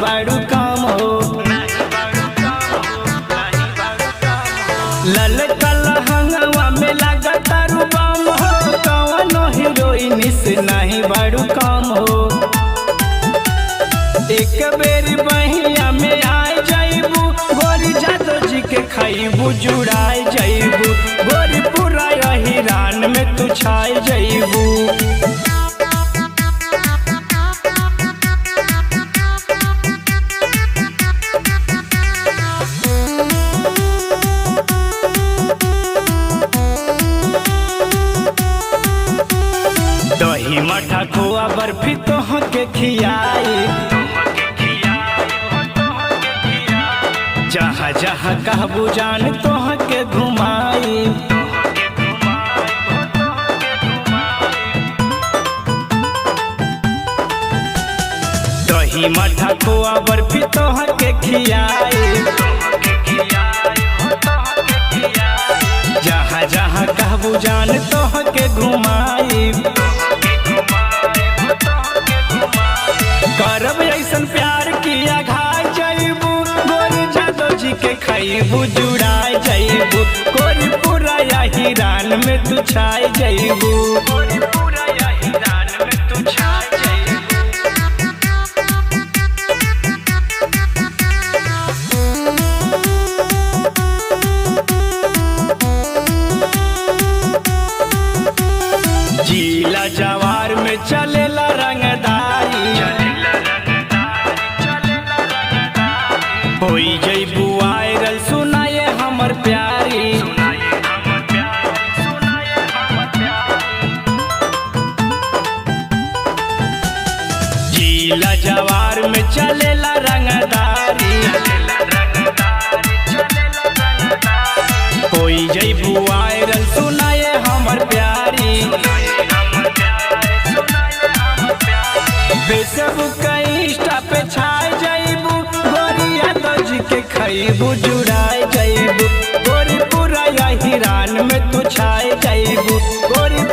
बाड़ू काम हो। ललका लहंगवा में लगा तारू बम हो, कवनो हीरोइन से नहीं बाड़ू काम हो। एक बेरी बहिया में आए जाइबू, गोरी जादव जी के खाइबू जुड़ाए जाइबू, गोरी पूरा हिरान में तू छाए जाइबू। दही मठा खोआ बर्फी तोह के खियाई, जहाँ जहाँ कहबू जान तोह के घुमाई। दही मठा खोआ बर्फी तोह के खियाई, जहाँ जहाँ कहबू जान तोह के घुमाई। करब ऐसन प्यार किया घाय जाइबू, गोरी जादव जी के खाइबू जुड़ाए जाइबू, गोरी पूरा हिरान में तू छाए जाइबू, गोरी पूरा हिरान में तू छाए जाइबू। जिला जवार में चलेला रंगदारी, होई जइबू वायरल सुनाए हमर प्यारी। जिला जवार में चलेला रंगदारी, होई जइबू वायरल सुनाए हमर प्यारी। फेसबुक इंस्टा पे छाए जाइबू, गोरी यादव जी के खाइबू जुड़ाए जाइबू, गोरी पूरा हिरान में तू छाए जाइबू, गोरी